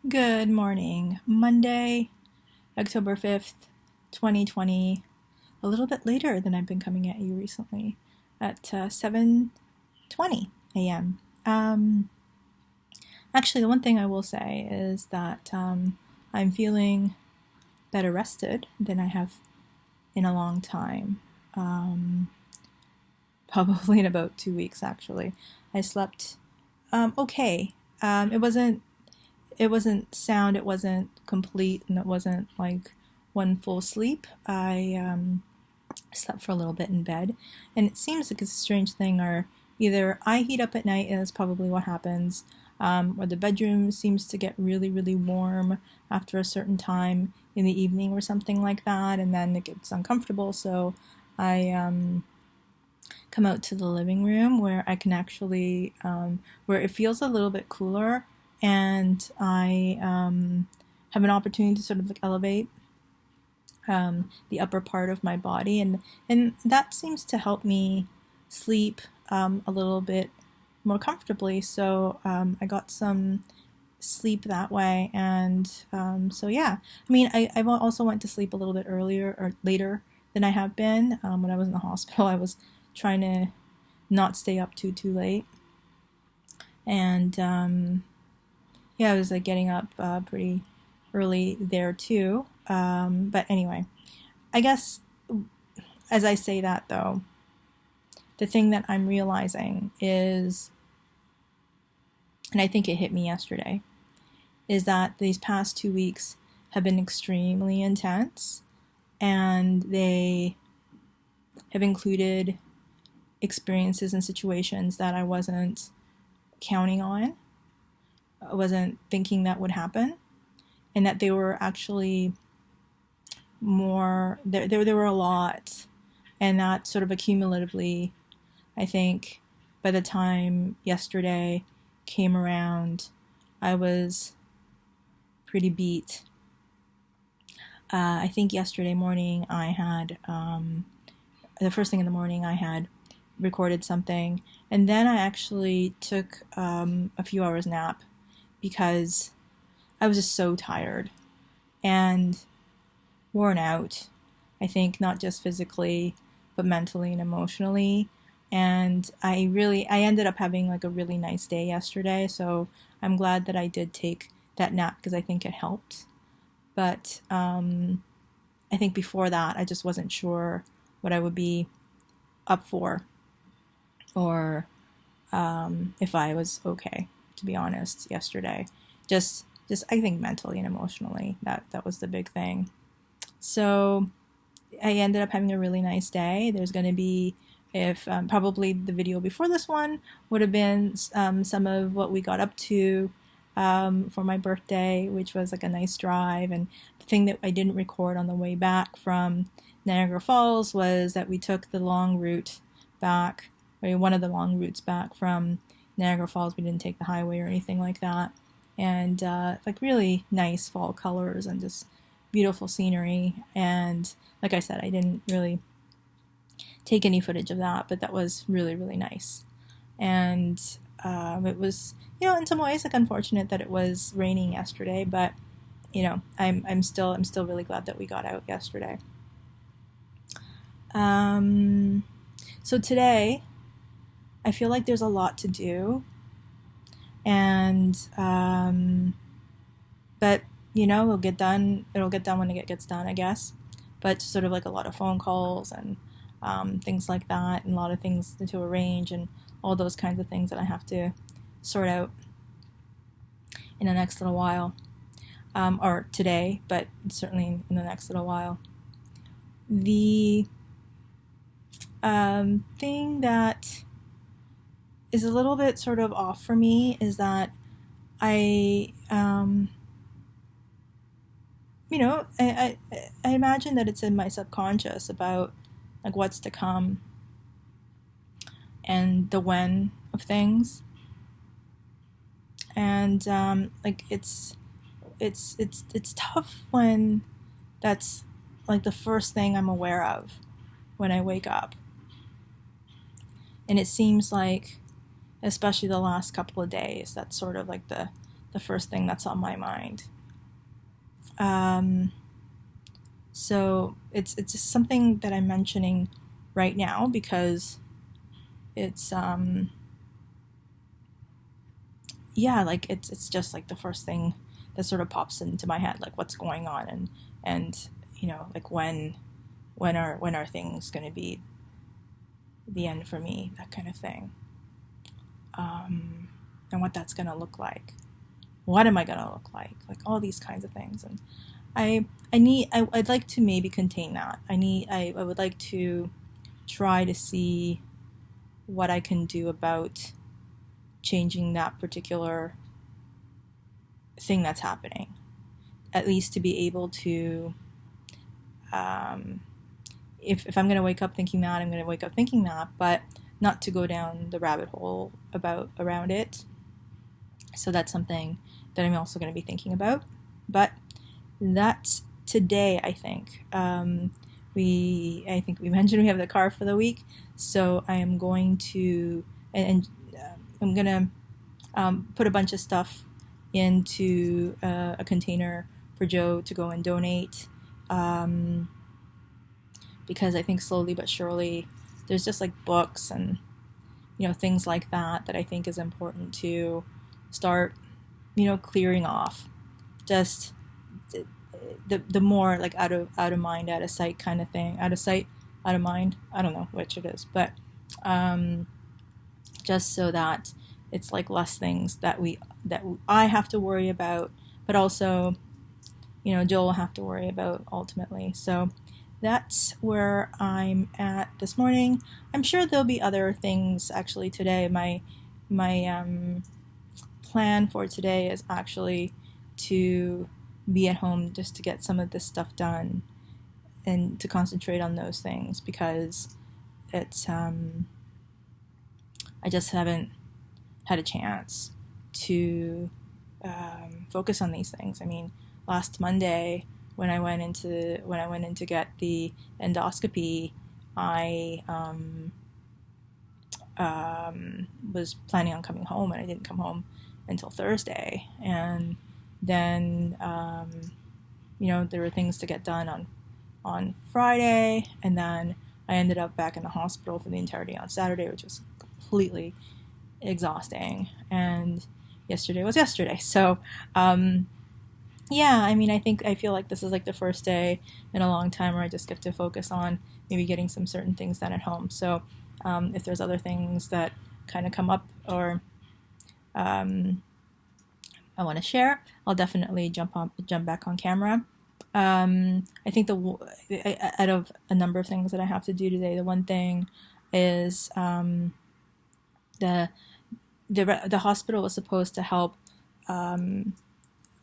Good morning. Monday, October 5th, 2020. A little bit later than I've been coming at you recently at 7:20 a.m. Actually, the one thing I will say is that I'm feeling better rested than I have in a long time. Probably in about 2 weeks, actually. I slept okay. It wasn't sound, it wasn't complete, and it wasn't like one full sleep. I slept for a little bit in bed, and it seems like it's a strange thing, or either I heat up at night, and that's probably what happens, or the bedroom seems to get really, really warm after a certain time in the evening or something like that, and then it gets uncomfortable, so I come out to the living room where I can actually, where it feels a little bit cooler, and I have an opportunity to sort of like elevate the upper part of my body, and that seems to help me sleep a little bit more comfortably. So I got some sleep that way, and so yeah. I mean, I also went to sleep a little bit earlier or later than I have been. When I was in the hospital, I was trying to not stay up too late, and yeah, I was like getting up pretty early there too. But anyway, I guess as I say that though, the thing that I'm realizing is, and I think it hit me yesterday, is that these past 2 weeks have been extremely intense, and they have included experiences and situations that I wasn't counting on. I wasn't thinking that would happen, and that they were actually more, there were a lot, and that sort of accumulatively, I think by the time yesterday came around, I was pretty beat. I think yesterday morning I had, the first thing in the morning I had recorded something, and then I actually took a few hours nap because I was just so tired and worn out. I think not just physically, but mentally and emotionally. And I ended up having like a really nice day yesterday, so I'm glad that I did take that nap because I think it helped. But I think before that, I just wasn't sure what I would be up for, or if I was okay, to be honest, yesterday. Just I think mentally and emotionally, that was the big thing. So I ended up having a really nice day. There's going to be, if probably the video before this one would have been some of what we got up to for my birthday, which was like a nice drive. And the thing that I didn't record on the way back from Niagara Falls was that we took the long route back, or one of the long routes back from Niagara Falls. We didn't take the highway or anything like that. And like really nice fall colors and just beautiful scenery. And like I said, I didn't really take any footage of that, but that was really, really nice. And it was, in some ways like unfortunate that it was raining yesterday, but I'm still really glad that we got out yesterday. So today I feel like there's a lot to do, and but it'll get done when it gets done, I guess. But sort of like a lot of phone calls and things like that, and a lot of things to arrange, and all those kinds of things that I have to sort out in the next little while, or today, but certainly in the next little while. The thing that is a little bit sort of off for me is that I imagine that it's in my subconscious about like what's to come and the when of things, and like it's tough when that's like the first thing I'm aware of when I wake up. And it seems like, especially the last couple of days, that's sort of like the the first thing that's on my mind. So it's just something that I'm mentioning right now because it's yeah, like it's just like the first thing that sort of pops into my head, like what's going on, and like when are things going to be the end for me, that kind of thing, and what that's going to look like. What am I going to look like all these kinds of things. And I'd like to maybe contain that. I would like to try to see what I can do about changing that particular thing that's happening, at least to be able to if I'm going to wake up thinking that, I'm going to wake up thinking that, but not to go down the rabbit hole around it. So that's something that I'm also going to be thinking about. But that's today, I think. I think we mentioned we have the car for the week, so I am going to I'm gonna put a bunch of stuff into a container for Joe to go and donate, because I think slowly but surely there's just like books and things like that I think is important to start clearing off. Just the more like out of mind, out of sight kind of thing. Out of sight, out of mind. I don't know which it is, but just so that it's like less things that I have to worry about, but also Joel will have to worry about ultimately. So that's where I'm at this morning. I'm sure there'll be other things actually today. My plan for today is actually to be at home just to get some of this stuff done and to concentrate on those things, because it's I just haven't had a chance to focus on these things. I mean, last Monday when I went in to get the endoscopy, I was planning on coming home, and I didn't come home until Thursday. And then there were things to get done on Friday, and then I ended up back in the hospital for the entirety on Saturday, which was completely exhausting. And yesterday was yesterday. So yeah, I mean, I feel like this is like the first day in a long time where I just get to focus on maybe getting some certain things done at home. So if there's other things that kind of come up or I want to share, I'll definitely jump back on camera. I think out of a number of things that I have to do today, the one thing is the hospital was supposed to help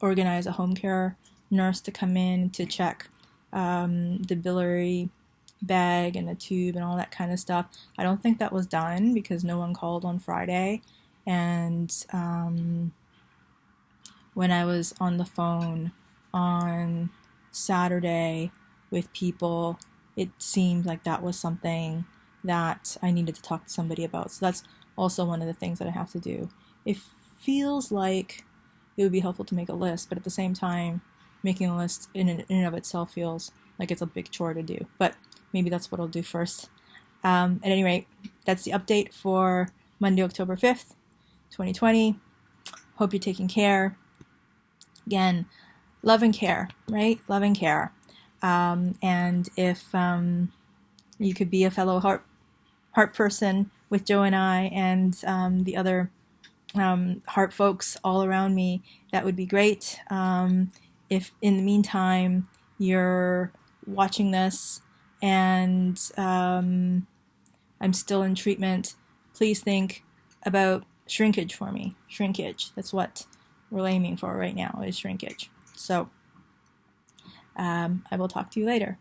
organize a home care nurse to come in to check the biliary bag and the tube and all that kind of stuff. I don't think that was done because no one called on Friday. And when I was on the phone on Saturday with people, it seemed like that was something that I needed to talk to somebody about. So that's also one of the things that I have to do. It feels like it would be helpful to make a list, but at the same time, making a list in and of itself feels like it's a big chore to do. But maybe that's what I'll do first. At any rate, that's the update for Monday, October 5th, 2020. Hope you're taking care. Again, love and care, right? Love and care. And if you could be a fellow heart person with Joe and I and the other heart folks all around me, that would be great. If in the meantime you're watching this and I'm still in treatment, please think about shrinkage for me. Shrinkage. That's what we're aiming for right now, is shrinkage. So I will talk to you later.